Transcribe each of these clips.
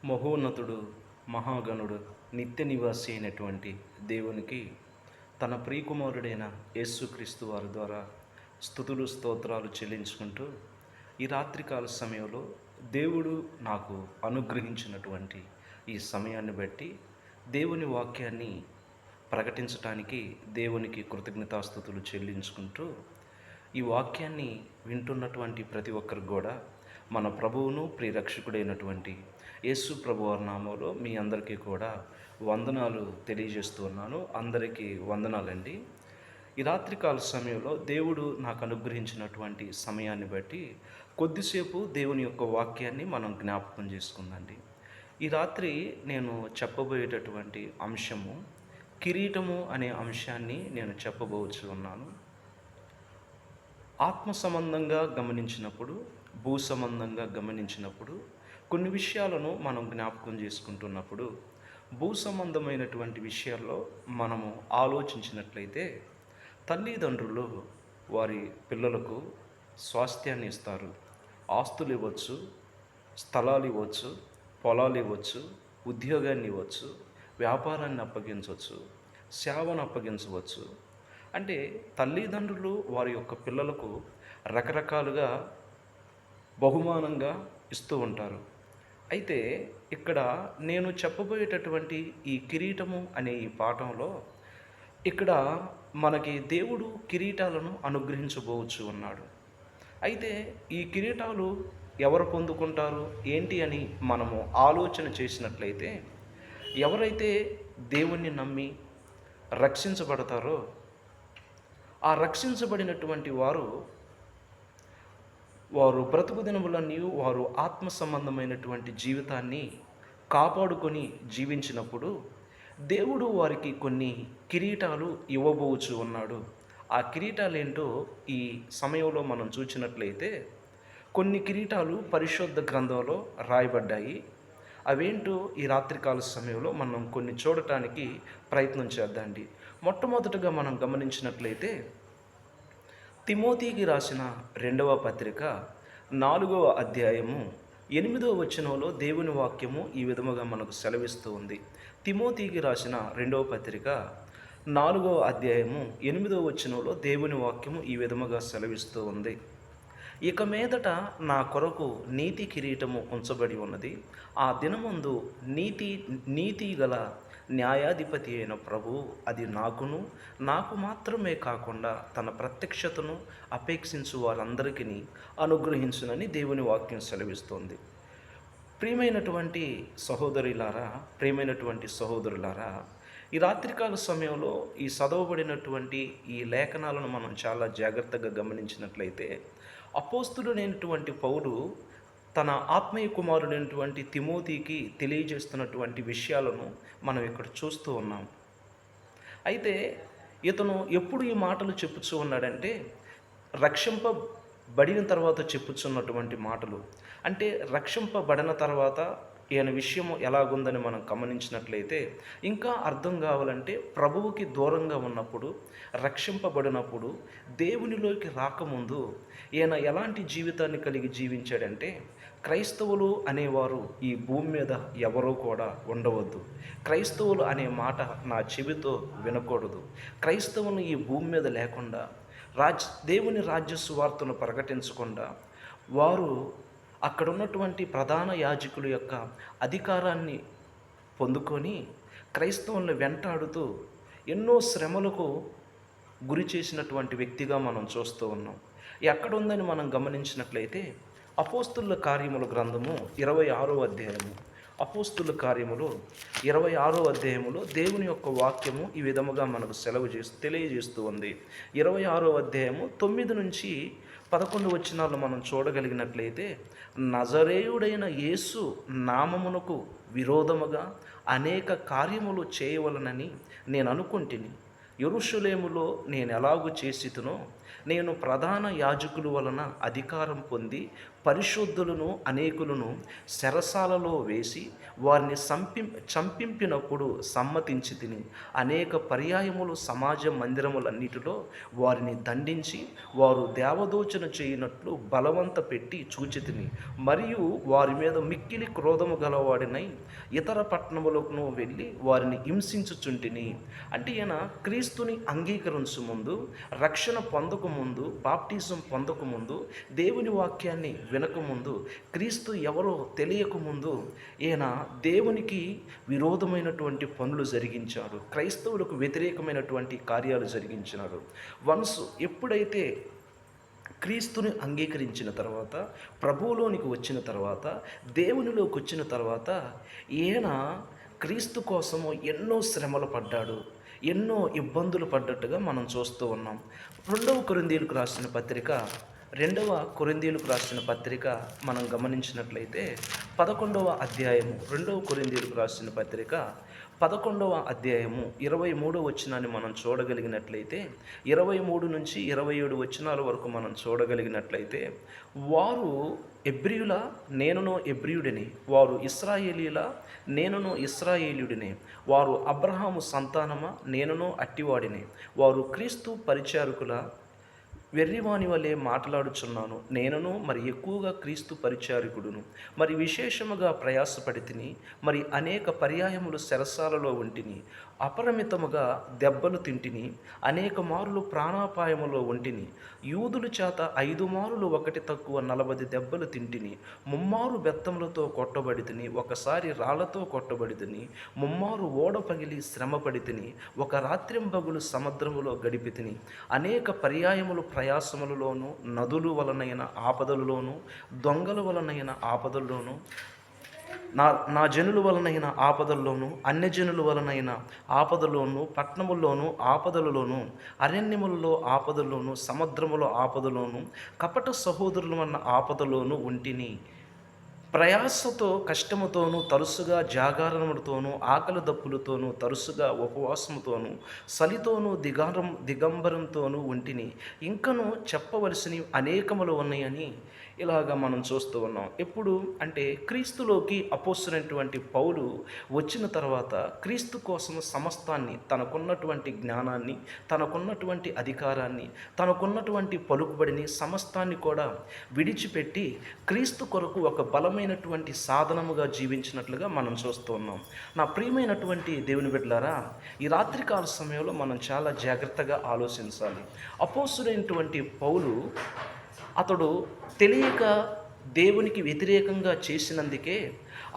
మహోన్నతుడు, మహాగణుడు, నిత్య నివాసి అయినటువంటి దేవునికి తన ప్రియకుమారుడైన యేసుక్రీస్తు వారి ద్వారా స్తుతులు స్తోత్రాలు చెల్లించుకుంటూ ఈ రాత్రికాల సమయంలో దేవుడు నాకు అనుగ్రహించినటువంటి ఈ సమయాన్ని బట్టి దేవుని వాక్యాన్ని ప్రకటించటానికి దేవునికి కృతజ్ఞతాస్తుతులు చెల్లించుకుంటూ ఈ వాక్యాన్ని వింటున్నటువంటి ప్రతి ఒక్కరికి కూడా మన ప్రభువును ప్రియరక్షకుడైనటువంటి యేసు ప్రభువారి నామంలో మీ అందరికీ కూడా వందనాలు తెలియజేస్తూ ఉన్నాను. అందరికీ వందనాలండి. ఈ రాత్రికాల సమయంలో దేవుడు నాకు అనుగ్రహించినటువంటి సమయాన్ని బట్టి కొద్దిసేపు దేవుని యొక్క వాక్యాన్ని మనం జ్ఞాపకం చేసుకుందండి. ఈ రాత్రి నేను చెప్పబోయేటటువంటి అంశము కిరీటము అనే అంశాన్ని నేను చెప్పబోవచ్చు ఉన్నాను. ఆత్మ సంబంధంగా గమనించినప్పుడు, భూ సంబంధంగా గమనించినప్పుడు కొన్ని విషయాలను మనం జ్ఞాపకం చేసుకుంటున్నప్పుడు భూ సంబంధమైనటువంటి విషయాల్లో మనము ఆలోచించినట్లయితే తల్లిదండ్రులు వారి పిల్లలకు స్వాస్థ్యాన్ని ఇస్తారు. ఆస్తులు ఇవ్వచ్చు, స్థలాలు ఇవ్వచ్చు, పొలాలు ఇవ్వచ్చు, ఉద్యోగాన్ని ఇవ్వచ్చు, వ్యాపారాన్ని అప్పగించవచ్చు, సేవను అప్పగించవచ్చు. అంటే తల్లిదండ్రులు వారి యొక్క పిల్లలకు రకరకాలుగా బహుమానంగా ఇస్తూ ఉంటారు. అయితే ఇక్కడ నేను చెప్పబోయేటటువంటి ఈ కిరీటము అనే ఈ పాఠంలో ఇక్కడ మనకి దేవుడు కిరీటాలను అనుగ్రహించబోవచ్చు ఉన్నాడు. అయితే ఈ కిరీటాలు ఎవరు పొందుకుంటారు ఏంటి అని మనము ఆలోచన చేసినట్లయితే ఎవరైతే దేవుణ్ణి నమ్మి రక్షించబడతారో ఆ రక్షించబడినటువంటి వారు బ్రతుకు దినములన్నీ వారు ఆత్మ సంబంధమైనటువంటి జీవితాన్ని కాపాడుకొని జీవించినప్పుడు దేవుడు వారికి కొన్ని కిరీటాలు ఇవ్వబోచు ఉన్నాడు. ఆ కిరీటాలు ఏంటో ఈ సమయంలో మనం చూసినట్లయితే కొన్ని కిరీటాలు పరిశుద్ధ గ్రంథంలో రాయబడ్డాయి. అవేంటో ఈ రాత్రికాల సమయంలో మనం కొన్ని చూడటానికి ప్రయత్నం చేద్దాండి. మొట్టమొదటగా మనం గమనించినట్లయితే తిమోతికి రాసిన 2వ పత్రిక 4వ అధ్యాయము 8వ వచనంలో దేవుని వాక్యము ఈ విధముగా మనకు సెలవిస్తూ ఉంది. తిమోతికి రాసిన 2వ పత్రిక 4వ అధ్యాయము 8వ వచనంలో దేవుని వాక్యము ఈ విధముగా సెలవిస్తూ ఉంది. ఇక మీదట నా కొరకు నీతి కిరీటము ఉంచబడి ఉన్నది. ఆ దినమందు నీతి గల న్యాయాధిపతి అయిన ప్రభువు అది నాకు మాత్రమే కాకుండా తన ప్రత్యక్షతను అపేక్షించు వారందరికీ అనుగ్రహించునని దేవుని వాక్యం సెలవిస్తోంది. ప్రియమైనటువంటి సహోదరులారా, ఈ రాత్రికాల సమయంలో ఈ చదవబడినటువంటి ఈ లేఖనాలను మనం చాలా జాగ్రత్తగా గమనించినట్లయితే అపోస్తుడైనటువంటి పౌలు తన ఆత్మీయ కుమారుడైనటువంటి తిమోతికి తెలియజేస్తున్నటువంటి విషయాలను మనం ఇక్కడ చూస్తూ ఉన్నాం. అయితే ఇతను ఎప్పుడు ఈ మాటలు చెప్పుచూ ఉన్నాడంటే రక్షింపబడిన తర్వాత చెప్పుచున్నటువంటి మాటలు. అంటే రక్షింపబడిన తర్వాత ఈయన విషయం ఎలాగుందని మనం గమనించినట్లయితే ఇంకా అర్థం కావాలంటే ప్రభువుకి దూరంగా ఉన్నప్పుడు, రక్షింపబడినప్పుడు, దేవునిలోకి రాకముందు ఈయన ఎలాంటి జీవితాన్ని కలిగి జీవించాడంటే క్రైస్తవులు అనేవారు ఈ భూమి మీద ఎవరూ కూడా ఉండవద్దు. క్రైస్తవులు అనే మాట నా చెవితో వినకూడదు. క్రైస్తవులు ఈ భూమి మీద లేకుండా దేవుని రాజ్య సువార్తను ప్రకటించకుండా వారు అక్కడ ఉన్నటువంటి ప్రధాన యాజకుల యొక్క అధికారాన్ని పొందుకొని క్రైస్తవులను వెంటాడుతూ ఎన్నో శ్రమలకు గురి చేసినటువంటి వ్యక్తిగా మనం చూస్తూ ఉన్నాం. ఎక్కడుందని మనం గమనించినట్లయితే అపోస్తుల కార్యముల గ్రంథము 26వ అధ్యాయము, అపోస్తుల కార్యములు 26వ అధ్యాయములో దేవుని యొక్క వాక్యము ఈ విధముగా మనకు తెలియజేస్తూ ఉంది. 26వ అధ్యాయము 9 నుంచి 11 వచనాలు మనం చూడగలిగినట్లయితే నజరేయుడైన యేసు నామమునకు విరోధముగా అనేక కార్యములు చేయవలనని నేను అనుకుంటుని యెరూషలేములో నేను ఎలాగూ చేసితునో నేను ప్రధాన యాజకుల వలన అధికారం పొంది పరిశుద్ధులను అనేకులను చెరసాలలో వేసి వారిని చంపింపినప్పుడు సమ్మతించి తిని అనేక పర్యాయములు సమాజ మందిరములన్నిటిలో వారిని దండించి వారు దేవదోచన చేయనట్లు బలవంత పెట్టి చూచితిని. మరియు వారి మీద మిక్కిలి క్రోధము గలవాడినై ఇతర పట్టణములకు వెళ్ళి వారిని హింసించుచుంటిని. అంటే ఈయన క్రీస్తుని అంగీకరించు ముందు, రక్షణ పొందకముందు, బాప్టిజం పొందకముందు, దేవుని వాక్యాన్ని వినకముందు, క్రీస్తు ఎవరో తెలియకముందు ఈయన దేవునికి విరోధమైనటువంటి పనులు జరిగించాడు, క్రైస్తవులకు వ్యతిరేకమైనటువంటి కార్యాలు జరిగించినాడు. ఎప్పుడైతే క్రీస్తుని అంగీకరించిన తర్వాత, ప్రభువులోనికి వచ్చిన తర్వాత, దేవునిలోకి వచ్చిన తర్వాత ఈయన క్రీస్తు కోసము ఎన్నో శ్రమలు పడ్డాడు, ఎన్నో ఇబ్బందులు పడ్డట్టుగా మనం చూస్తూ ఉన్నాం. రెండవ కొరింథీయులకు రాసిన పత్రిక మనం గమనించినట్లయితే 11వ అధ్యాయము 2వ కొరింథీయులకు రాసిన పత్రిక 11వ అధ్యాయము 23వ వచనాన్ని మనం చూడగలిగినట్లయితే, 23 నుంచి 27 వచనాల వరకు మనం చూడగలిగినట్లయితే, వారు ఎబ్రియుల, నేనును ఎబ్రియుడిని, వారు ఇశ్రాయేలీల, నేనును ఇశ్రాయేలీయుడిని, వారు అబ్రహాము సంతానమా, నేనును అట్టివాడిని, వారు క్రీస్తు పరిచారకుల, వెర్రివాని వలె మాట్లాడుచున్నాను, నేనును మరి ఎక్కువగా క్రీస్తు పరిచారకుడును, మరి విశేషముగా ప్రయాసపడి తిని, మరి అనేక పర్యాయములు చెరసాలలో ఉంటిని, అపరిమితముగా దెబ్బలు తింటిని, అనేక మారులు ప్రాణాపాయములో ఉంటిని, యూదుల చేత 5 మారులు ఒకటి తక్కువ 40 దెబ్బలు తింటిని, ముమ్మారు బెత్తములతో కొట్టబడితిని, ఒకసారి రాళ్లతో కొట్టబడితిని, ముమ్మారు ఓడ పగిలి శ్రమపడితిని, ఒక రాత్రింబగులు సముద్రములో గడిపితిని, అనేక పర్యాయములు ప్రయాసములలోను, నదులు వలనైన ఆపదలలోను, దొంగల వలనైన ఆపదల్లోను, నా జనుల వలనైన ఆపదల్లోను, అన్యజనుల వలనైన ఆపదలోను, పట్టణముల్లోను ఆపదలలోను, అరణ్యములలో ఆపదలోను, సముద్రములో ఆపదలోను, కపట సహోదరుల వలన ఆపదలోను ఉంటిని. ప్రయాసతో, కష్టముతోనూ, తరచుగా జాగారణములతోనూ, ఆకలి దప్పులతోనూ, తరచుగా ఉపవాసముతోనూ, చలితోనూ, దిగంబరంతోనూ ఉంటిని. ఇంకను చెప్పవలసినవి అనేకములు ఉన్నాయని ఇలాగా మనం చూస్తూ ఉన్నాం. ఎప్పుడు అంటే క్రీస్తులోకి అపోస్తలుడైనటువంటి పౌలు వచ్చిన తర్వాత క్రీస్తు కోసం సమస్తాన్ని, తనకున్నటువంటి జ్ఞానాన్ని, తనకున్నటువంటి అధికారాన్ని, తనకున్నటువంటి పలుకుబడిని సమస్తాన్ని కూడా విడిచిపెట్టి క్రీస్తు కొరకు ఒక బలమైనటువంటి సాధనముగా జీవించినట్లుగా మనం చూస్తూ ఉన్నాం. నా ప్రియమైనటువంటి దేవుని బిడ్డలారా, ఈ రాత్రికాల సమయంలో మనం చాలా జాగ్రత్తగా ఆలోచించాలి. అపోస్తలుడైనటువంటి పౌలు అతడు తెలియక దేవునికి వ్యతిరేకంగా చేసినందుకే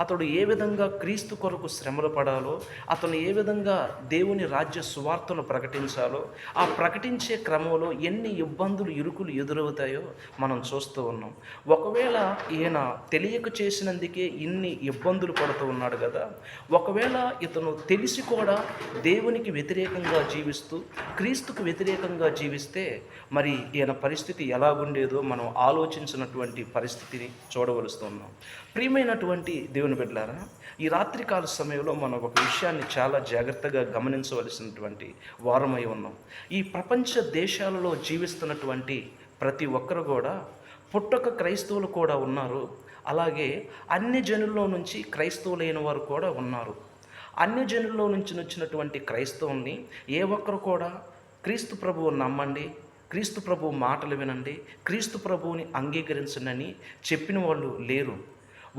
అతడు ఏ విధంగా క్రీస్తు కొరకు శ్రమలు పడాలో, అతను ఏ విధంగా దేవుని రాజ్య సువార్తను ప్రకటించాలో, ఆ ప్రకటించే క్రమంలో ఎన్ని ఇబ్బందులు, ఇరుకులు ఎదురవుతాయో మనం చూస్తూ ఉన్నాం. ఒకవేళ ఈయన తెలియక చేసినందుకే ఇన్ని ఇబ్బందులు పడుతూ ఉన్నాడు కదా, ఒకవేళ ఇతను తెలిసి కూడా దేవునికి వ్యతిరేకంగా జీవిస్తూ క్రీస్తుకు వ్యతిరేకంగా జీవిస్తే మరి ఈయన పరిస్థితి ఎలాగుండేదో మనం ఆలోచించినటువంటి పరిస్థితిని చూడవలుస్తున్నాం. ప్రియమైనటువంటి దేవుని బిడ్డలారా, ఈ రాత్రికాల సమయంలో మనం ఒక విషయాన్ని చాలా జాగ్రత్తగా గమనించవలసినటువంటి వారమై ఉన్నాం. ఈ ప్రపంచ దేశాలలో జీవిస్తున్నటువంటి ప్రతి ఒక్కరు కూడా పుట్టక క్రైస్తవులు కూడా ఉన్నారు, అలాగే అన్ని జనుల్లో నుంచి క్రైస్తవులైన వారు కూడా ఉన్నారు. అన్ని జనుల్లో నుంచి వచ్చినటువంటి క్రైస్తవుల్ని ఏ ఒక్కరు కూడా క్రీస్తు ప్రభువు నమ్మండి, క్రీస్తు ప్రభువు మాటలు వినండి, క్రీస్తు ప్రభువుని అంగీకరించండి చెప్పిన వాళ్ళు లేరు.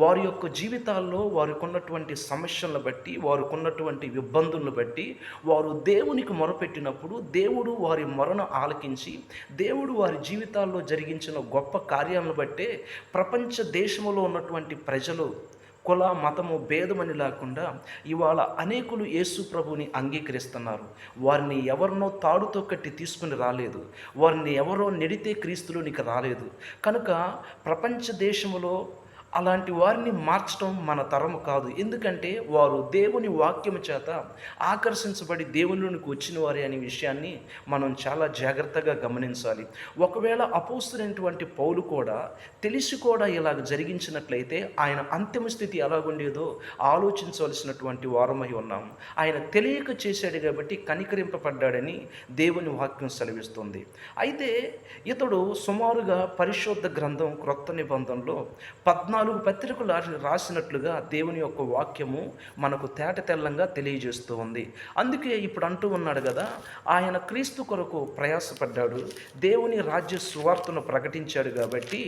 వారి యొక్క జీవితాల్లో వారికి ఉన్నటువంటి సమస్యలను బట్టి, వారికి ఉన్నటువంటి ఇబ్బందులను బట్టి వారు దేవునికి మొరపెట్టినప్పుడు దేవుడు వారి మొరను ఆలకించి, దేవుడు వారి జీవితాల్లో జరిగించిన గొప్ప కార్యాలను బట్టే ప్రపంచ దేశంలో ఉన్నటువంటి ప్రజలు కుల, మతము, భేదమని లేకుండా ఇవాళ అనేకులు యేసు ప్రభువుని అంగీకరిస్తున్నారు. వారిని ఎవరినో తాడుతో కట్టి తీసుకుని రాలేదు, వారిని ఎవరో నెడితే క్రీస్తులోనికి రాలేదు. కనుక ప్రపంచ దేశంలో అలాంటి వారిని మార్చడం మన తరము కాదు. ఎందుకంటే వారు దేవుని వాక్యము చేత ఆకర్షించబడి దేవునిలోనికి వచ్చిన వారే అనే విషయాన్ని మనం చాలా జాగ్రత్తగా గమనించాలి. ఒకవేళ అపోస్తలుడైనటువంటి పౌలు కూడా తెలిసి కూడా ఇలాగ జరిగించినట్లయితే ఆయన అంతిమ స్థితి ఎలాగుండేదో ఆలోచించవలసినటువంటి వారమై ఉన్నాము. ఆయన తెలియక చేశాడు కాబట్టి కనికరింపబడ్డాడని దేవుని వాక్యం సెలవిస్తుంది. అయితే ఇతడు సుమారుగా పరిశుద్ధ గ్రంథం క్రొత్త నిబంధనలో 14 పత్రికలు రాసినట్లుగా దేవుని యొక్క వాక్యము మనకు తేట తెల్లంగా తెలియజేస్తూ ఉంది. అందుకే ఇప్పుడు అంటూ ఉన్నాడు కదా, ఆయన క్రీస్తు కొరకు ప్రయాసపడ్డాడు, దేవుని రాజ్య సువార్తను ప్రకటించాడు కాబట్టి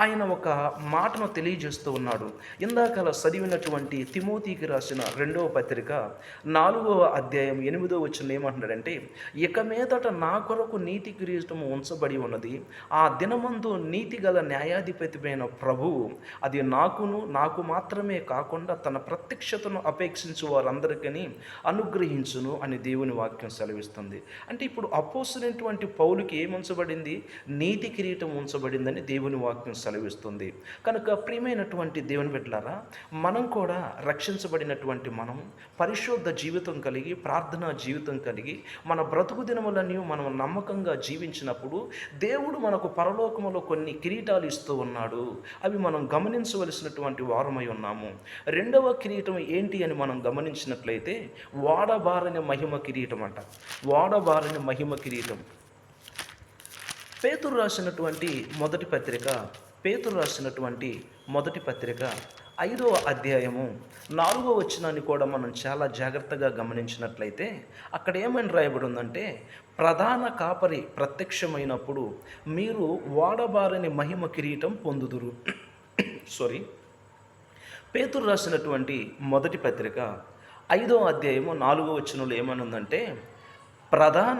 ఆయన ఒక మాటను తెలియజేస్తూ ఉన్నాడు. ఇందాకలా చదివినటువంటి తిమోతికి రాసిన 2వ పత్రిక 4వ అధ్యాయం 8వ వచనం ఏమంటున్నాడంటే, ఇక మీదట నా కొరకు నీతి కిరీటము ఉంచబడి ఉన్నది, ఆ దినమందు నీతి గల న్యాయాధిపతిమైన ప్రభువు అది నాకు మాత్రమే కాకుండా తన ప్రత్యక్షతను అపేక్షించు వారందరికీ అనుగ్రహించును అని దేవుని వాక్యం సెలవిస్తుంది. అంటే ఇప్పుడు అపోస్తలుడైనటువంటి పౌలుకి ఏం ఉంచబడింది? నీతి కిరీటం ఉంచబడిందని దేవుని వాక్యం సెలవిస్తుంది. కనుక ప్రియమైనటువంటి దేవుని బిడ్డలారా, మనం కూడా రక్షించబడినటువంటి మనం పరిశుద్ధ జీవితం కలిగి ప్రార్థనా జీవితం కలిగి మన బ్రతుకు దినములన్నీ మనం నమ్మకంగా జీవించినప్పుడు దేవుడు మనకు పరలోకములో కొన్ని కిరీటాలు ఇస్తూ ఉన్నాడు. అవి మనం గమనించవలసినటువంటి వారమై ఉన్నాము. 2వ కిరీటం ఏంటి అని మనం గమనించినట్లయితే వాడబారని మహిమ కిరీటం అంట. వాడబారని మహిమ కిరీటం. పేతురు రాసినటువంటి మొదటి పత్రిక 5వ అధ్యాయము 4వ వచనాన్ని కూడా మనం చాలా జాగ్రత్తగా గమనించినట్లయితే అక్కడ ఏమని రాయబడి ఉందంటే, ప్రధాన కాపరి ప్రత్యక్షమైనప్పుడు మీరు వాడబారని మహిమ కిరీటం పొందుదురు. పేతురు రాసినటువంటి మొదటి పత్రిక 5వ అధ్యాయము 4వ వచనంలో ఏమని ఉందంటే, ప్రధాన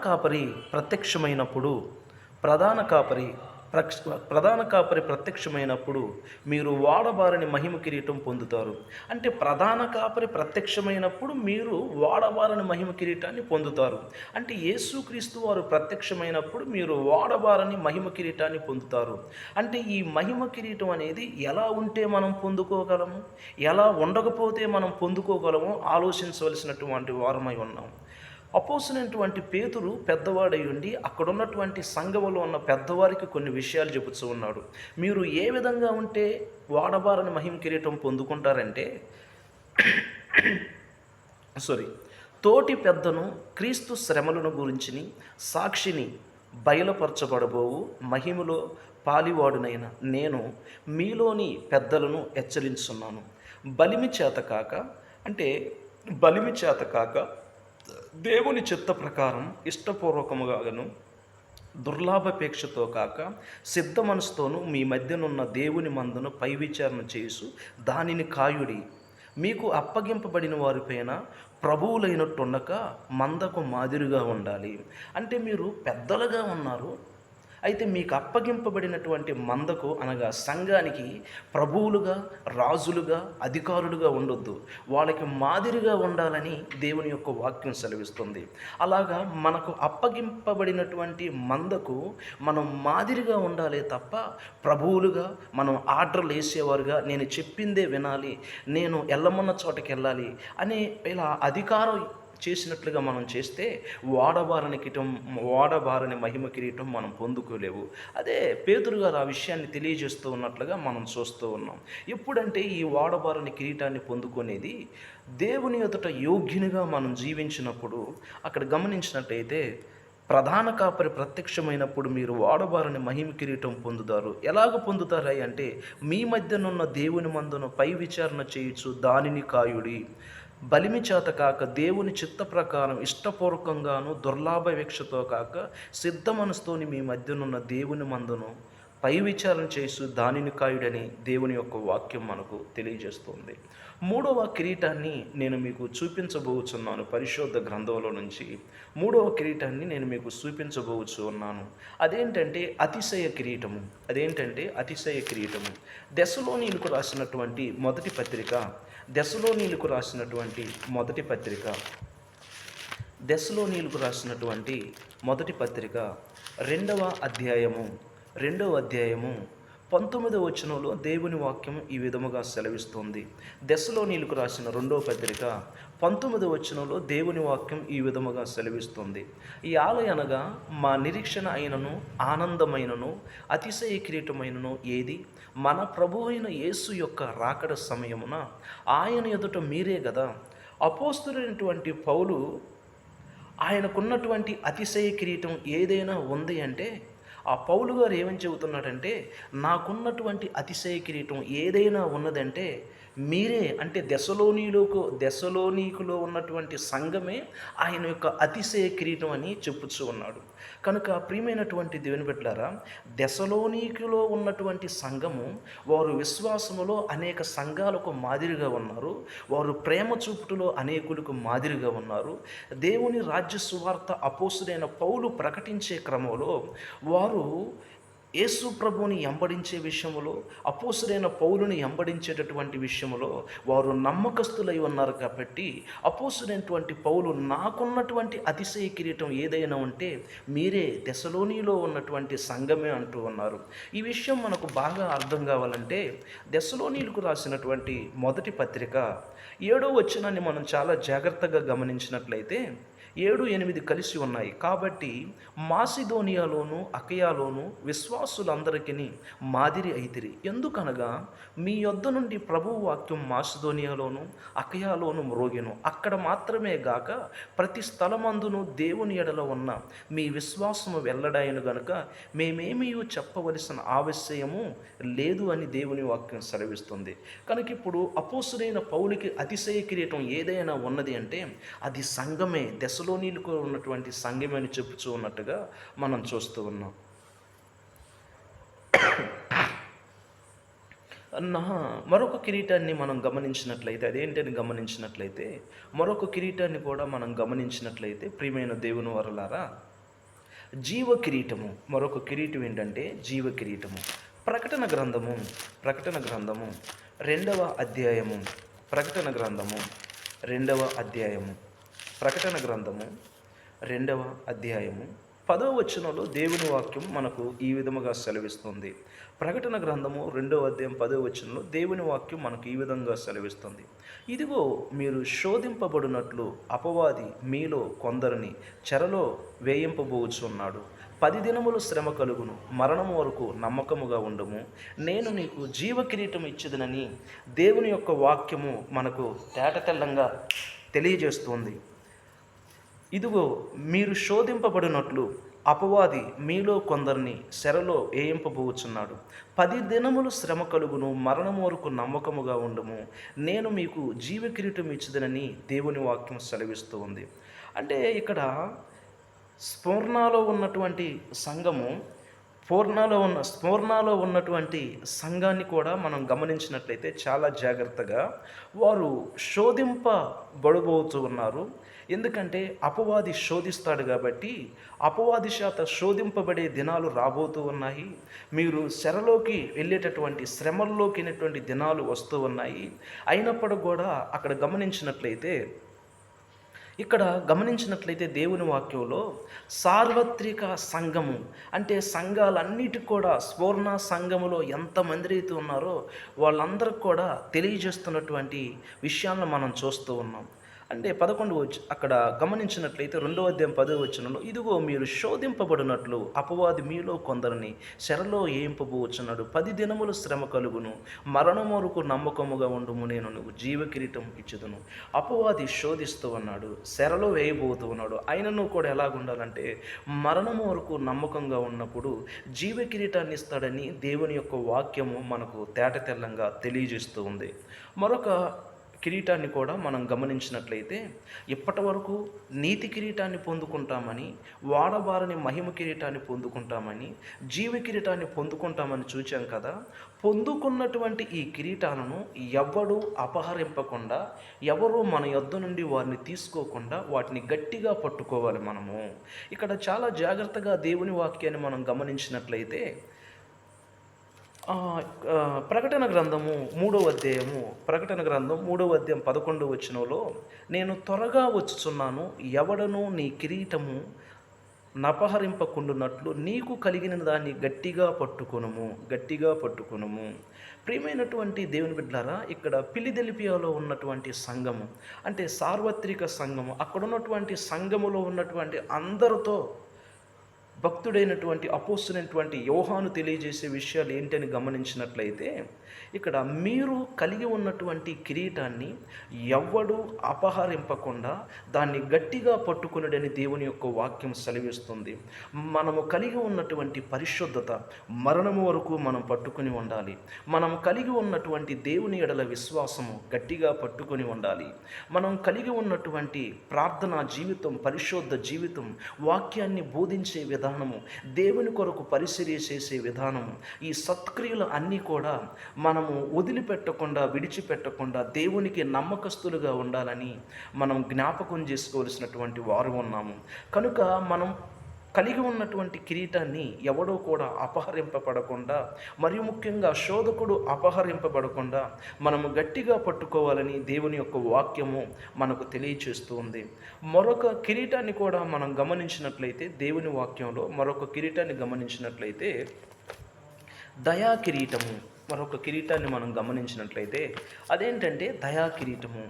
కాపరి ప్రత్యక్షమైనప్పుడు మీరు వాడబారని మహిమ కిరీటం పొందుతారు. అంటే ప్రధాన కాపరి ప్రత్యక్షమైనప్పుడు మీరు వాడబారని మహిమ కిరీటాన్ని పొందుతారు. అంటే యేసుక్రీస్తు వారు ప్రత్యక్షమైనప్పుడు మీరు వాడబారని మహిమ కిరీటాన్ని పొందుతారు. అంటే ఈ మహిమ కిరీటం అనేది ఎలా ఉంటే మనం పొందుకోగలము, ఎలా ఉండకపోతే మనం పొందుకోగలమో ఆలోచించవలసినటువంటి వారమై ఉన్నాం. అపోస్తలుడైనటువంటి పేతురు పెద్దవాడై ఉండి అక్కడున్నటువంటి సంఘములో ఉన్న పెద్దవారికి కొన్ని విషయాలు చెబుతూ ఉన్నాడు. మీరు ఏ విధంగా ఉంటే వాడబారని మహిమ కిరీటం పొందుకుంటారంటే, తోటి పెద్దను క్రీస్తు శ్రమలను గురించిని సాక్షిని బయలుపరచబడబోవు మహిమలో పాలివాడునైన నేను మీలోని పెద్దలను హెచ్చరించున్నాను. బలిమి చేత కాక దేవుని చిత్త ప్రకారం ఇష్టపూర్వకముగాను దుర్లాభాపేక్షతో కాక సిద్ధ మనసుతోనూ మీ మధ్యనున్న దేవుని మందును పై విచారణ చేసు దానిని కాయుడి. మీకు అప్పగింపబడిన వారిపైన ప్రభువులైనట్టుండక మందకు మాదిరిగా ఉండాలి. అంటే మీరు పెద్దలుగా ఉన్నారు, అయితే మీకు అప్పగింపబడినటువంటి మందకు అనగా సంఘానికి ప్రభువులుగా, రాజులుగా, అధికారులుగా ఉండొద్దు, వాళ్ళకి మాదిరిగా ఉండాలని దేవుని యొక్క వాక్యం సెలవిస్తుంది. అలాగా మనకు అప్పగింపబడినటువంటి మందకు మనం మాదిరిగా ఉండాలి తప్ప ప్రభువులుగా మనం ఆర్డర్లు వేసేవారుగా నేను చెప్పిందే వినాలి, నేను వెళ్ళమన్న చోటకి వెళ్ళాలి అనే ఇలా అధికారం చేసినట్లుగా మనం చేస్తే వాడబారని మహిమ కిరీటం మనం పొందుకోలేవు. అదే పేతురు గారు ఆ విషయాన్ని తెలియజేస్తూ ఉన్నట్లుగా మనం చూస్తూ ఉన్నాం. ఎప్పుడంటే ఈ వాడబారని కిరీటాన్ని పొందుకునేది దేవుని ఎదుట యోగ్యునిగా మనం జీవించినప్పుడు. అక్కడ గమనించినట్టయితే ప్రధాన కాపరి ప్రత్యక్షమైనప్పుడు మీరు వాడబారని మహిమ కిరీటం పొందుతారు. ఎలాగ పొందుతారా అంటే, మీ మధ్యనున్న దేవుని మందును పై విచారణ చేయొచ్చు దానిని కాయుడి. బలిమి చేత కాక దేవుని చిత్త ప్రకారం ఇష్టపూర్వకంగాను దుర్లాభవేక్షతో కాక సిద్ధ మనసుతోని మీ మధ్యనున్న దేవుని మందును పై విచారణ చేసు దానిని కాయుడని దేవుని యొక్క వాక్యం మనకు తెలియజేస్తుంది. 3వ కిరీటాన్ని నేను మీకు చూపించబోచున్నాను. పరిశుద్ధ గ్రంథంలో నుంచి 3వ కిరీటాన్ని నేను మీకు చూపించబోచు ఉన్నాను. అదేంటంటే అతిశయ కిరీటము. దెస్సలోనీయులకు రాసినటువంటి మొదటి పత్రిక దెస్సలోనీయులకు రాసినటువంటి మొదటి పత్రిక 2వ అధ్యాయము 19వ వచనంలో దేవుని వాక్యం ఈ విధముగా సెలవిస్తుంది. దెస్సలోనీయులకు రాసిన 2వ పత్రిక 19వ వచనంలో దేవుని వాక్యం ఈ విధముగా సెలవిస్తుంది. ఈ అనగా మా నిరీక్షణ అయినను ఆనందమైనను అతిశయ కిరీటమైనను ఏది? మన ప్రభు అయిన యేసు యొక్క రాకడ సమయమున ఆయన ఎదుట మీరే గదా. అపోస్తలుడైనటువంటి పౌలు ఆయనకున్నటువంటి అతిశయ కిరీటం ఏదైనా ఉంది అంటే ఆ పౌలు గారు ఏమని చెబుతున్నాడంటే, నాకున్నటువంటి అతిశయ కిరీటం ఏదైనా ఉన్నదంటే మీరే, అంటే దెస్సలోనీకులో ఉన్నటువంటి సంఘమే ఆయన యొక్క అతిశయ కిరీటం అని చెప్పుచూ ఉన్నాడు. కనుక ప్రియమైనటువంటి దేవుని బిడ్డలారా, దెస్సలోనీకులో ఉన్నటువంటి సంఘము వారు విశ్వాసములో అనేక సంఘాలకు మాదిరిగా ఉన్నారు. వారు ప్రేమ చూపుటలో అనేకులకు మాదిరిగా ఉన్నారు. దేవుని రాజ్య సువార్త అపోస్తుడైన పౌలు ప్రకటించే క్రమంలో వారు యేసు ప్రభువుని ఎంబడించే విషయంలో, అపోస్తుడైన పౌలుని ఎంబడించేటటువంటి విషయంలో వారు నమ్మకస్తులై ఉన్నారు. కాబట్టి అపోస్తుడైనటువంటి పౌలు నాకున్నటువంటి అతిశయ కిరీటం ఏదైనా ఉంటే మీరే, దెస్సలోనిలో ఉన్నటువంటి సంఘమే అంటూ ఉన్నారు. ఈ విషయం మనకు బాగా అర్థం కావాలంటే దెస్సలోనీయులకు రాసినటువంటి మొదటి పత్రిక 7వ వచనాన్ని మనం చాలా జాగ్రత్తగా గమనించినట్లయితే 7, 8 కలిసి ఉన్నాయి. కాబట్టి మాసిదోనియాలోను అకయాలోను విశ్వాసులందరికీ మాదిరి అయితిరి. ఎందుకనగా మీ యొద్ద నుండి ప్రభువు వాక్యం మాసిదోనియాలోను అకయాలోను మ్రోగెను. అక్కడ మాత్రమే గాక ప్రతి స్థలమందును దేవుని ఎడల ఉన్న మీ విశ్వాసము వెల్లడాయను గనుక మేమేమీ చెప్పవలసిన ఆవశ్యము లేదు అని దేవుని వాక్యం సెలవిస్తుంది. కనుక ఇప్పుడు అపోస్తుడైన పౌలుకి అతిశయ కిరీటం ఏదైనా ఉన్నది అంటే అది సంఘమే, దెస్సలోనీయులకు ఉన్నటువంటి సంఘమే అని చెప్పుచూ ఉన్నట్టుగా మనం చూస్తూ ఉన్నాం. మరొక కిరీటాన్ని మనం గమనించినట్లయితే, అదేంటని గమనించినట్లయితే, మరొక కిరీటాన్ని కూడా మనం గమనించినట్లయితే ప్రియమైన దేవుని వరలారా, జీవ కిరీటము. మరొక కిరీటం ఏంటంటే జీవ కిరీటము. ప్రకటన గ్రంథము 2వ అధ్యాయము, ప్రకటన గ్రంథము 2వ అధ్యాయము, ప్రకటన గ్రంథము 2వ అధ్యాయము 10వ వచనంలో దేవుని వాక్యం మనకు ఈ విధముగా సెలవిస్తుంది. ప్రకటన గ్రంథము 2వ అధ్యాయం 10వ వచనంలో దేవుని వాక్యం మనకు ఈ విధంగా సెలవిస్తుంది. ఇదిగో మీరు శోధింపబడినట్లు అపవాది మీలో కొందరిని చెరలో వేయింపబోచున్నాడు. 10 దినములు శ్రమ కలుగును, మరణము వరకు నమ్మకముగా ఉండము, నేను నీకు జీవ కిరీటం ఇచ్చేదనని దేవుని యొక్క వాక్యము మనకు తేటతెల్లంగా తెలియజేస్తుంది. ఇదిగో మీరు శోధింపబడినట్లు అపవాది మీలో కొందరిని చెరలో వేయింపబోచున్నాడు. 10 దినములు శ్రమ కలుగును, మరణము వరకు నమ్మకముగా ఉండము, నేను మీకు జీవ కిరీటం ఇచ్చేదనని దేవుని వాక్యం సెలవిస్తూ ఉంది. అంటే ఇక్కడ స్ఫూర్ణలో ఉన్నటువంటి సంఘము, స్ఫూర్ణలో ఉన్నటువంటి సంఘాన్ని కూడా మనం గమనించినట్లయితే చాలా జాగ్రత్తగా వారు శోధింపబడబోతూ ఉన్నారు. ఎందుకంటే అపవాది శోధిస్తాడు కాబట్టి అపవాది చేత శోధింపబడే దినాలు రాబోతూ ఉన్నాయి. మీరు చెరలోకి వెళ్ళేటటువంటి, శ్రమల్లోకి వెళ్ళేటువంటి దినాలు వస్తూ ఉన్నాయి. అయినప్పటికీ కూడా అక్కడ గమనించినట్లయితే దేవుని వాక్యంలో సార్వత్రిక సంఘము అంటే సంఘాలన్నిటికి కూడా, స్ఫూర్ణ సంఘములో ఎంతమంది అయితే ఉన్నారో వాళ్ళందరికీ కూడా తెలియజేస్తున్నటువంటి విషయాలను మనం చూస్తూ ఉన్నాం. అంటే 11 అక్కడ గమనించినట్లయితే 2వ అధ్యాయం 10వ వచనంలో, ఇదిగో మీరు శోధింపబడినట్లు అపవాది మీలో కొందరిని చెరలో వేయింపబోచున్నాడు. 10 దినములు శ్రమ కలుగును, మరణం వరకు నమ్మకముగా ఉండుము, నేను నువ్వు జీవ కిరీటం ఇచ్చుదును. అపవాది శోధిస్తూ ఉన్నాడు, చెరలో వేయబోతూ ఉన్నాడు. ఆయనను కూడా ఎలాగుండాలంటే మరణము వరకు నమ్మకంగా ఉన్నప్పుడు జీవ కిరీటాన్ని ఇస్తాడని దేవుని యొక్క వాక్యము మనకు తేటతెల్లంగా తెలియజేస్తూ ఉంది. మరొక కిరీటాన్ని కూడా మనం గమనించినట్లయితే, ఇప్పటి వరకు నీతి కిరీటాన్ని పొందుకుంటామని, వాడబారని మహిమ కిరీటాన్ని పొందుకుంటామని, జీవ కిరీటాన్ని పొందుకుంటామని చూచాం కదా. పొందుకున్నటువంటి ఈ కిరీటాలను ఎవడు అపహరింపకుండా, ఎవరు మన యొద్ద నుండి వారిని తీసుకోకుండా వాటిని గట్టిగా పట్టుకోవాలి మనము. ఇక్కడ చాలా జాగ్రత్తగా దేవుని వాక్యాన్ని మనం గమనించినట్లయితే ప్రకటన గ్రంథము 3వ అధ్యాయము, ప్రకటన గ్రంథం 3వ అధ్యాయం 11వ వచనంలో, నేను త్వరగా వచ్చుచున్నాను, ఎవడను నీ కిరీటము నపహరింపకుండునట్లు నీకు కలిగిన దాన్ని గట్టిగా పట్టుకొనుము, గట్టిగా పట్టుకొనుము. ప్రియమైనటువంటి దేవుని బిడ్డలారా, ఇక్కడ ఫిలదెల్ఫియాలో ఉన్నటువంటి సంఘము అంటే సార్వత్రిక సంఘము, అక్కడ ఉన్నటువంటి సంఘములో ఉన్నటువంటి అందరితో భక్తుడైనటువంటి అపోస్తులైనటువంటి యోహాను తెలియజేసే విషయాలు ఏంటని గమనించినట్లయితే, ఇక్కడ మీరు కలిగి ఉన్నటువంటి కిరీటాన్ని ఎవ్వడు అపహరింపకుండా దాన్ని గట్టిగా పట్టుకునడని దేవుని యొక్క వాక్యం సెలవిస్తుంది. మనము కలిగి ఉన్నటువంటి పరిశుద్ధత మరణము వరకు మనం పట్టుకుని ఉండాలి. మనం కలిగి ఉన్నటువంటి దేవుని ఎడల విశ్వాసము గట్టిగా పట్టుకొని ఉండాలి. మనం కలిగి ఉన్నటువంటి ప్రార్థనా జీవితం, పరిశుద్ధ జీవితం, వాక్యాన్ని బోధించే విధానము, దేవుని కొరకు పరిచర్య చేసే విధానము, ఈ సత్క్రియలు అన్నీ కూడా మనము వదిలిపెట్టకుండా, విడిచిపెట్టకుండా దేవునికి నమ్మకస్తులుగా ఉండాలని మనం జ్ఞాపకం చేసుకోవలసినటువంటి వారు ఉన్నాము. కనుక మనం కలిగి ఉన్నటువంటి కిరీటాన్ని ఎవడో కూడా అపహరింపబడకుండా, మరియు ముఖ్యంగా శోధకుడు అపహరింపబడకుండా మనము గట్టిగా పట్టుకోవాలని దేవుని యొక్క వాక్యము మనకు తెలియచేస్తూ ఉంది. మరొక కిరీటాన్ని కూడా మనం గమనించినట్లయితే, దేవుని వాక్యంలో మరొక కిరీటాన్ని గమనించినట్లయితే దయా కిరీటము, మరొక కిరీటాన్ని మనం గమనించినట్లయితే అదేంటంటే దయా కిరీటము.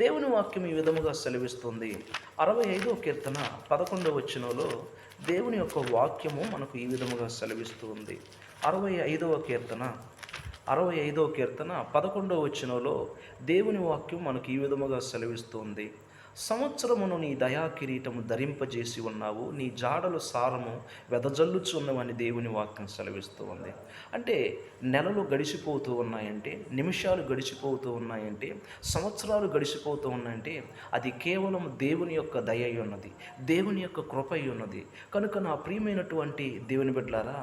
దేవుని వాక్యం ఈ విధముగా సెలవిస్తుంది. 65వ కీర్తన 11వ వచనంలో దేవుని యొక్క వాక్యము మనకు ఈ విధముగా సెలవిస్తూ ఉంది. 65వ కీర్తన 11వ వచనంలో దేవుని వాక్యం మనకు ఈ విధముగా సెలవిస్తుంది. సంవత్సరమును నీ దయా కిరీటము ధరింపజేసి ఉన్నావు, నీ జాడలు సారము వెదజల్లుచున్నవని దేవుని వాక్యం సెలవిస్తూ ఉంది. అంటే నెలలు గడిచిపోతూ ఉన్నాయంటే, నిమిషాలు గడిచిపోతూ ఉన్నాయంటే, సంవత్సరాలు గడిచిపోతూ ఉన్నాయంటే అది కేవలం దేవుని యొక్క దయ అయి ఉన్నది, దేవుని యొక్క కృప అయి ఉన్నది. కనుక నా ప్రియమైనటువంటి దేవుని బిడ్డలారా,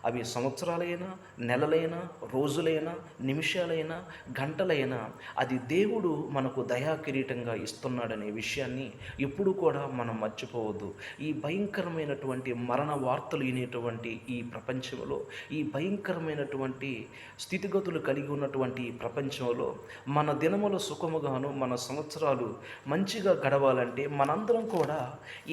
అవి సంవత్సరాలైనా, నెలలైనా, రోజులైనా, నిమిషాలైనా, గంటలైనా అది దేవుడు మనకు దయా కిరీటంగా ఇస్తున్నాడనే విషయాన్ని ఎప్పుడు కూడా మనం మర్చిపోవద్దు. ఈ భయంకరమైనటువంటి మరణ వార్తలు వినేటువంటి ఈ ప్రపంచంలో, ఈ భయంకరమైనటువంటి స్థితిగతులు కలిగి ఉన్నటువంటి ఈ ప్రపంచంలో మన దినములు సుఖముగాను, మన సంవత్సరాలు మంచిగా గడవాలంటే మనందరం కూడా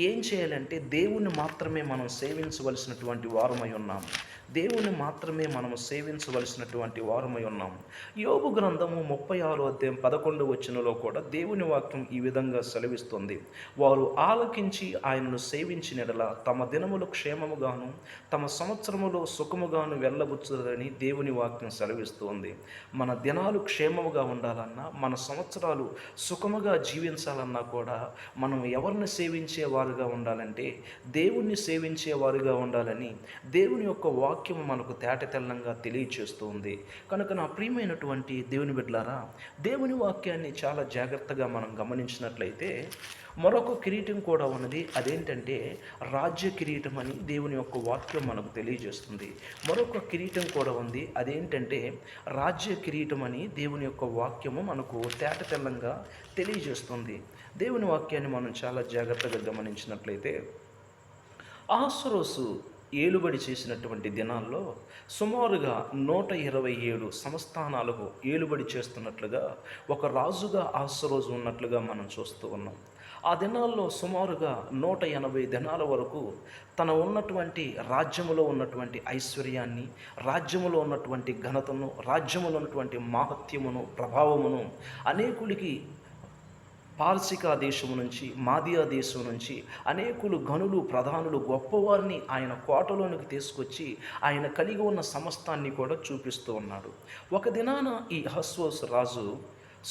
ఏం చేయాలంటే దేవుణ్ణి మాత్రమే మనం సేవించవలసినటువంటి వారమై ఉన్నాము. దేవుని మాత్రమే మనము సేవించవలసినటువంటి వారమై ఉన్నాము. యోబు గ్రంథము 36వ అధ్యాయం 11వ వచనంలో కూడా దేవుని వాక్యం ఈ విధంగా సెలవిస్తుంది. వారు ఆలకించి ఆయనను సేవించినడల తమ దినములు క్షేమముగాను, తమ సంవత్సరములో సుఖముగాను వెళ్ళబుచ్చుదని దేవుని వాక్యం సెలవిస్తుంది. మన దినాలు క్షేమముగా ఉండాలన్నా, మన సంవత్సరాలు సుఖముగా జీవించాలన్నా కూడా మనం ఎవరిని సేవించేవారుగా ఉండాలంటే దేవుణ్ణి సేవించేవారుగా ఉండాలని దేవుని యొక్క వాక్యం మనకు తేటతెల్లంగా తెలియచేస్తూ ఉంది. కనుక నా ప్రియమైనటువంటి దేవుని బిడ్డలారా, దేవుని వాక్యాన్ని చాలా జాగ్రత్తగా మనం గమనించినట్లయితే మరొక కిరీటం కూడా ఉన్నది. అదేంటంటే రాజ్య కిరీటం అని దేవుని యొక్క వాక్యం మనకు తెలియజేస్తుంది. మరొక కిరీటం కూడా ఉంది. అదేంటంటే రాజ్య కిరీటం అని దేవుని యొక్క వాక్యము మనకు తేటతెల్లంగా తెలియజేస్తుంది. దేవుని వాక్యాన్ని మనం చాలా జాగ్రత్తగా గమనించినట్లయితే అహస్వేరోషు ఏలుబడి చేసినటువంటి దినాల్లో సుమారుగా 127 సంస్థానాలకు ఏలుబడి చేస్తున్నట్లుగా ఒక రాజుగా అహస్వేరోషు ఉన్నట్లుగా మనం చూస్తూ ఉన్నాం. ఆ దినాల్లో సుమారుగా 180 దినాల వరకు తన ఉన్నటువంటి రాజ్యములో ఉన్నటువంటి ఐశ్వర్యాన్ని, రాజ్యములో ఉన్నటువంటి ఘనతను, రాజ్యములో ఉన్నటువంటి మాహత్యమును, ప్రభావమును అనేకులకి పార్సికా దేశము నుంచి, మాదియా దేశం నుంచి అనేకులు గనులు, ప్రధానులు, గొప్పవారిని ఆయన కోటలోనికి తీసుకొచ్చి ఆయన కలిగి ఉన్న సమస్తాన్ని కూడా చూపిస్తూ ఉన్నాడు. ఒక దినాన ఈ అహస్వేరోషు రాజు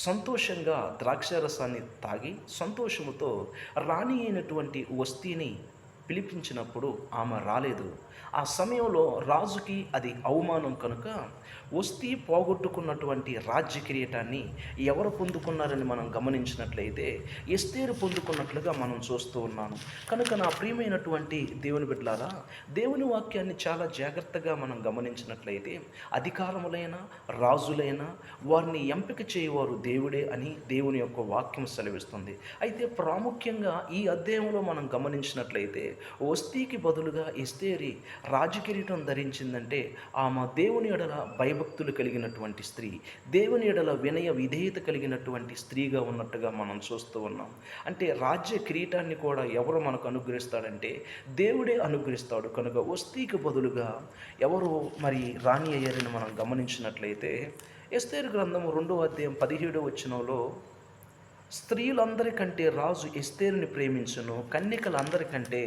సంతోషంగా ద్రాక్షారసాన్ని తాగి సంతోషముతో రాణి అయినటువంటి వస్తీని పిలిపించినప్పుడు ఆమె రాలేదు. ఆ సమయంలో రాజుకి అది అవమానం కనుక వస్తీ పోగొట్టుకున్నటువంటి రాజ్య కిరీటాన్ని ఎవరు పొందుకున్నారని మనం గమనించినట్లయితే ఎస్తేరు పొందుకున్నట్లుగా మనం చూస్తూ ఉన్నాము. కనుక నా ప్రియమైనటువంటి దేవుని బిడ్డలారా, దేవుని వాక్యాన్ని చాలా జాగ్రత్తగా మనం గమనించినట్లయితే అధికారములైన, రాజులైన వారిని ఎంపిక చేయవారు దేవుడే అని దేవుని యొక్క వాక్యం సెలవిస్తుంది. అయితే ప్రాముఖ్యంగా ఈ అధ్యాయంలో మనం గమనించినట్లయితే వస్తీకి బదులుగా ఎస్తేరి రాజకిరీటం ధరించిందంటే ఆమె దేవుని ఎడల భయభక్తులు కలిగినటువంటి స్త్రీ, దేవుని ఎడల వినయ విధేయత కలిగినటువంటి స్త్రీగా ఉన్నట్టుగా మనం చూస్తూ ఉన్నాం. అంటే రాజ్య కిరీటాన్ని కూడా ఎవరు మనకు అనుగ్రహిస్తాడంటే దేవుడే అనుగ్రహిస్తాడు. కనుక వస్తీకి బదులుగా ఎవరు మరి రాణి అయ్యారని మనం గమనించినట్లయితే ఎస్తేరు గ్రంథము 2వ అధ్యాయం 17వ వచనంలో, స్త్రీలందరికంటే రాజు ఎస్తేరుని ప్రేమించును, కన్యకలందరికంటే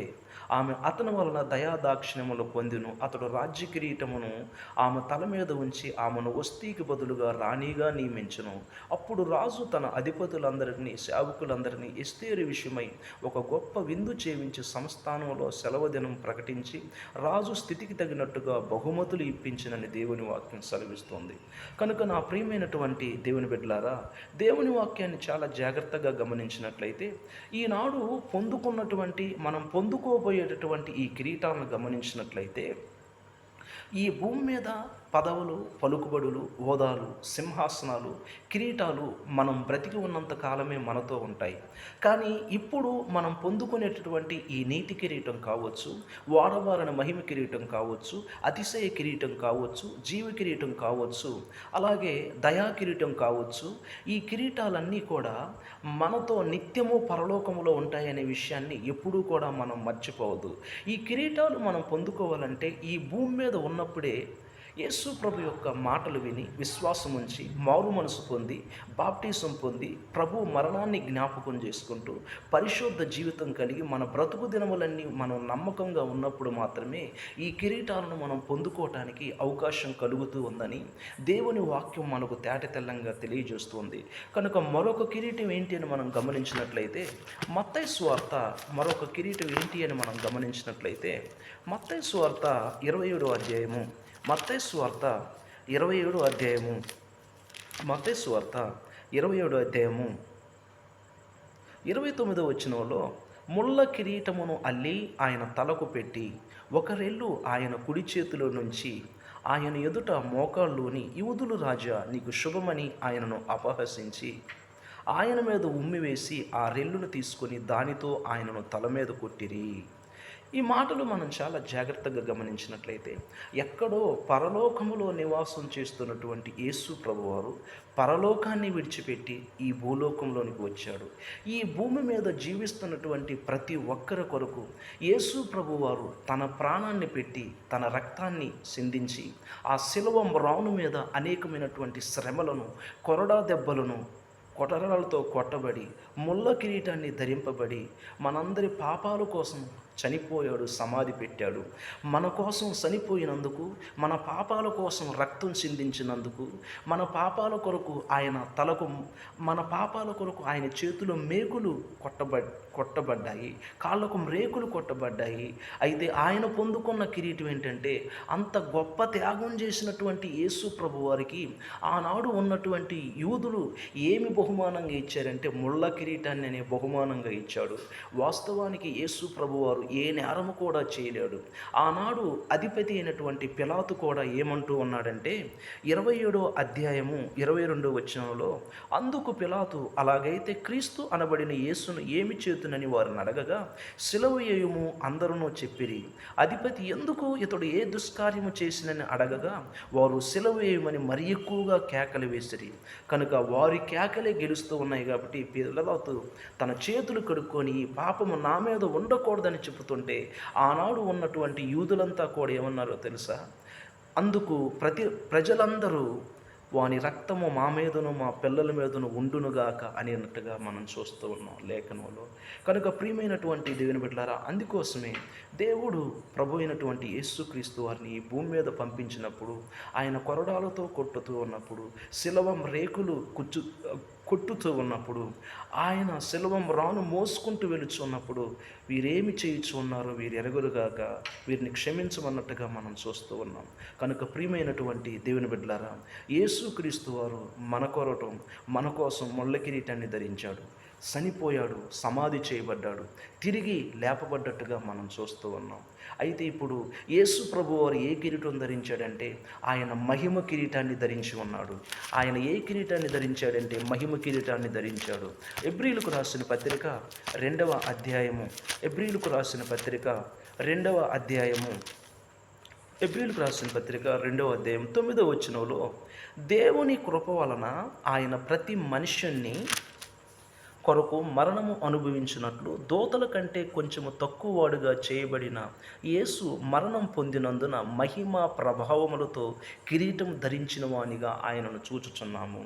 ఆమె అతని వలన దయాదాక్షిణ్యములు పొందిను. అతడు రాజ్య కిరీటమును ఆమె తల మీద ఉంచి ఆమెను వస్తీకి బదులుగా రాణిగా నియమించును. అప్పుడు రాజు తన అధిపతులందరినీ సేవకులందరినీ ఎస్తేరు విషయమై ఒక గొప్ప విందు చేయించి సంస్థానంలో సెలవు దినం ప్రకటించి రాజు స్థితికి తగినట్టుగా బహుమతులు ఇప్పించినని దేవుని వాక్యం సెలవిస్తుంది. కనుక నా ప్రియమైనటువంటి దేవుని బిడ్డలారా, దేవుని వాక్యాన్ని చాలా జాగ్రత్తగా గమనించినట్లయితే ఈనాడు మనం పొందుకోబోయేటటువంటి ఈ కిరీటాలను గమనించినట్లయితే ఈ భూమి మీద పదవులు, పలుకుబడులు, హోదాలు, సింహాసనాలు, కిరీటాలు మనం బ్రతికి ఉన్నంత కాలమే మనతో ఉంటాయి. కానీ ఇప్పుడు మనం పొందుకునేటటువంటి ఈ నీతి కిరీటం కావచ్చు, వాడవారణ మహిమ కిరీటం కావచ్చు, అతిశయ కిరీటం కావచ్చు, జీవ కిరీటం కావచ్చు, అలాగే దయా కిరీటం కావచ్చు, ఈ కిరీటాలన్నీ కూడా మనతో నిత్యము పరలోకములో ఉంటాయనే విషయాన్ని ఎప్పుడూ కూడా మనం మర్చిపోవద్దు. ఈ కిరీటాలు మనం పొందుకోవాలంటే ఈ భూమి మీద ఉన్నప్పుడే యేసు ప్రభు యొక్క మాటలు విని విశ్వాసం ఉంచి మారు మనసు పొంది బాప్టిజం పొంది ప్రభు మరణాన్ని జ్ఞాపకం చేసుకుంటూ పరిశుద్ధ జీవితం కలిగి మన బ్రతుకు దినములన్నీ మనం నమ్మకంగా ఉన్నప్పుడు మాత్రమే ఈ కిరీటాలను మనం పొందుకోవటానికి అవకాశం కలుగుతూ ఉందని దేవుని వాక్యం మనకు తేటతెల్లంగా తెలియజేస్తుంది. కనుక మరొక కిరీటం ఏంటి అని మనం గమనించినట్లయితే మత్తయి సువార్త మరొక కిరీటం ఏంటి అని మనం గమనించినట్లయితే మత్తయి సువార్త 27వ అధ్యాయము మత్తయి సువార్త 27వ అధ్యాయము మత్తయి సువార్త 27వ అధ్యాయము 29వ వచనంలో, ముళ్ళ కిరీటమును అల్లి ఆయన తలకు పెట్టి ఒక రెల్లు ఆయన కుడి చేతిలో నుంచి ఆయన ఎదుట మోకాళ్ళలోని, యూదులు రాజా నీకు శుభమని ఆయనను అపహసించి ఆయన మీద ఉమ్మివేసి ఆ రెల్లును తీసుకొని దానితో ఆయనను తల మీద కొట్టిరి. ఈ మాటలు మనం చాలా జాగ్రత్తగా గమనించినట్లయితే ఎక్కడో పరలోకములో నివాసం చేస్తున్నటువంటి యేసు ప్రభువారు పరలోకాన్ని విడిచిపెట్టి ఈ భూలోకంలోనికి వచ్చాడు. ఈ భూమి మీద జీవిస్తున్నటువంటి ప్రతి ఒక్కరి కొరకు యేసు ప్రభువారు తన ప్రాణాన్ని పెట్టి తన రక్తాన్ని సిందించి ఆ శిలువ మ్రాను మీద అనేకమైనటువంటి శ్రమలను, కొరడా దెబ్బలను, కొటరాలతో కొట్టబడి ముళ్ళ కిరీటాన్ని ధరింపబడి మనందరి పాపాల కోసం చనిపోయాడు, సమాధి పెట్టాడు. మన కోసం చనిపోయినందుకు, మన పాపాల కోసం రక్తం చిందించినందుకు, మన పాపాల కొరకు ఆయన చేతిలో మేకులు కొట్టబడ్డాయి, కాళ్ళకు రేకులు కొట్టబడ్డాయి. అయితే ఆయన పొందుకున్న కిరీటం ఏంటంటే, అంత గొప్ప త్యాగం చేసినటువంటి యేసు ప్రభు వారికి ఆనాడు ఉన్నటువంటి యూదులు ఏమి బహుమానంగా ఇచ్చారంటే ముళ్ళ కిరీటాన్ని అనే బహుమానంగా ఇచ్చాడు. వాస్తవానికి యేసు ప్రభు వారు ఏ నేరము కూడా చేయలేడు. ఆనాడు అధిపతి అయినటువంటి పిలాతు కూడా ఏమంటూ ఉన్నాడంటే 27వ అధ్యాయము 22వ వచనంలో, అందుకు పిలాతు అలాగైతే క్రీస్తు అనబడిన యేసును ఏమి చేతునని వారిని అడగగా సిలువ వేయుము అందరూ చెప్పిరి. అధిపతి ఎందుకు ఇతడు ఏ దుష్కార్యము చేసినని అడగగా వారు సిలువ వేయమని మరి ఎక్కువగా కేకలు వేసిరి. కనుక వారి కేకలే గెలుస్తూ ఉన్నాయి కాబట్టి పిలాతు తన చేతులు కడుక్కొని ఈ పాపము నా మీద ఉండకూడదని చెబుతుంటే ఆనాడు ఉన్నటువంటి యూదులంతా కూడా ఏమన్నారో తెలుసా? అందుకు ప్రజలందరూ వాని రక్తము మా మీదను మా పిల్లల మీదను ఉండునుగాక అనేటట్టుగా మనం చూస్తూ ఉన్నాం లేఖనంలో. కనుక ప్రియమైనటువంటి దేవుని బిడ్డలారా, అందుకోసమే దేవుడు ప్రభు అయినటువంటి యేసుక్రీస్తు వారిని ఈ భూమి మీద పంపించినప్పుడు, ఆయన కొరడాలతో కొట్టుతూ ఉన్నప్పుడు, శిలవం రేకులు కొట్టుతూ ఉన్నప్పుడు, ఆయన శిలవం రాను మోసుకుంటూ వెళుచున్నప్పుడు వీరేమి చేయుచు ఉన్నారో వీరు ఎరగరుగాక వీరిని క్షమించమన్నట్టుగా మనం చూస్తూ ఉన్నాం. కనుక ప్రియమైనటువంటి దేవుని బిడ్డలారా, యేసుక్రీస్తు వారు మన కోసం ముళ్ళ కిరీటాన్ని ధరించాడు. చనిపోయాడు, సమాధి చేయబడ్డాడు, తిరిగి లేపబడ్డట్టుగా మనం చూస్తూ ఉన్నాం. అయితే ఇప్పుడు యేసు ప్రభు వారు ఏ కిరీటం ధరించాడంటే ఆయన మహిమ కిరీటాన్ని ధరించి ఉన్నాడు. ఆయన ఏ కిరీటాన్ని ధరించాడంటే మహిమ కిరీటాన్ని ధరించాడు. ఎబ్రీలకు రాసిన పత్రిక 2వ అధ్యాయము ఎబ్రీలకు రాసిన పత్రిక 2వ అధ్యాయము ఎబ్రీలకు రాసిన పత్రిక 2వ అధ్యాయం 9వ వచనంలో దేవుని కృప వలన ఆయన ప్రతి మనుష్యుణ్ణి కొరకు మరణము అనుభవించినట్లు దూతల కంటే కొంచెము తక్కువ వాడుగా చేయబడిన యేసు మరణం పొందినందున మహిమ ప్రభావములతో కిరీటం ధరించిన వానిగా ఆయనను చూచుచున్నాము.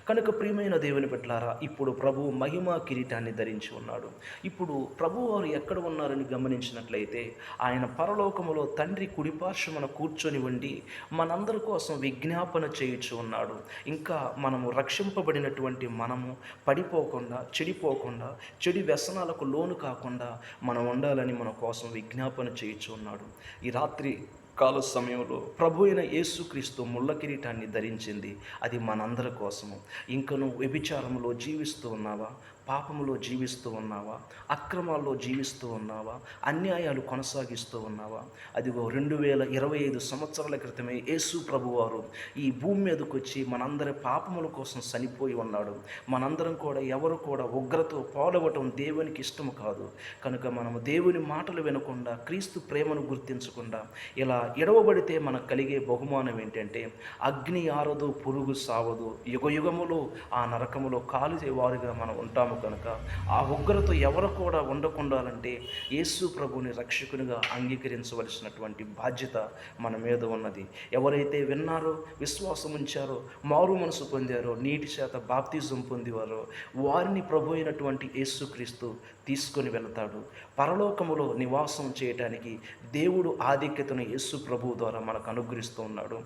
కనుక ప్రియమైన దేవుని బిడ్డలారా, ఇప్పుడు ప్రభు మహిమ కిరీటాన్ని ధరించి ఉన్నాడు. ఇప్పుడు ప్రభు వారు ఎక్కడ ఉన్నారని గమనించినట్లయితే ఆయన పరలోకములో తండ్రి కుడిపార్శ్వమున కూర్చొని ఉండి మనందరి కోసం విజ్ఞాపన చేయుచు ఉన్నాడు. ఇంకా మనము రక్షింపబడినటువంటి మనము పడిపోకుండా, చెడిపోకుండా, చెడు వ్యసనాలకు లోను కాకుండా మనం ఉండాలని మన కోసం విజ్ఞాపన చేయుచు ఉన్నాడు. ఈ రాత్రి కాల సమయంలో ప్రభు అయిన యేసుక్రీస్తు ముళ్ళ కిరీటాన్ని ధరించింది. అది మనందరి కోసము. ఇంకను వ్యభిచారంలో జీవిస్తూ ఉన్నావా? పాపములో జీవిస్తూ ఉన్నావా? అక్రమాల్లో జీవిస్తూ ఉన్నావా? అన్యాయాలు కొనసాగిస్తూ ఉన్నావా? అదిగో 2025 సంవత్సరాల క్రితమే యేసు ప్రభువారు ఈ భూమి మీదకి వచ్చి మనందరి పాపముల కోసం చనిపోయి ఉన్నాడు. మనందరం కూడా ఎవరు కూడా ఉగ్రతో పాడవటం దేవునికి ఇష్టము కాదు. కనుక మనము దేవుని మాటలు వినకుండా, క్రీస్తు ప్రేమను గుర్తించకుండా ఇలా ఎడవబడితే మనకు కలిగే బహుమానం ఏంటంటే అగ్ని ఆరదు, పురుగు సావదు, యుగయుగములో ఆ నరకములో కాలువారుగా మనం ఉంటాము. కనుక ఆ ఉగ్రత ఎవరు కూడా ఉండకుండాలంటే యేసు ప్రభుని రక్షకునిగా అంగీకరించవలసినటువంటి బాధ్యత మన మీద ఉన్నది. ఎవరైతే విన్నారో, విశ్వాసం ఉంచారో, మారు మనసు పొందారో, నీటి చేత బాప్తిజం పొందేవారో వారిని ప్రభు అయినటువంటి యేసుక్రీస్తు తీసుకొని వెళతాడు. పరలోకములో నివాసం చేయటానికి దేవుడు ఆధిక్యతను యేసు ప్రభువు ద్వారా మనకు అనుగ్రహిస్తూ ఉన్నాడు.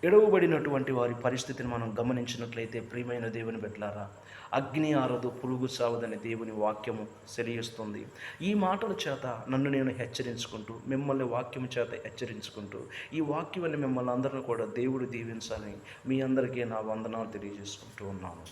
ఎడవబడినటువంటి వారి పరిస్థితిని మనం గమనించినట్లయితే ప్రియమైన దేవుని బిడ్డలారా, అగ్ని ఆరదు, పురుగు సావదని దేవుని వాక్యము సెలయిస్తుంది. ఈ మాటల చేత నన్ను నేను హెచ్చరించుకుంటూ, మిమ్మల్ని వాక్యము చేత హెచ్చరించుకుంటూ, ఈ వాక్యాన్ని మిమ్మల్ని అందరినీ కూడా దేవుడు దీవించాలని మీ అందరికీ నా వందనాలు తెలియజేసుకుంటూ ఉన్నాను.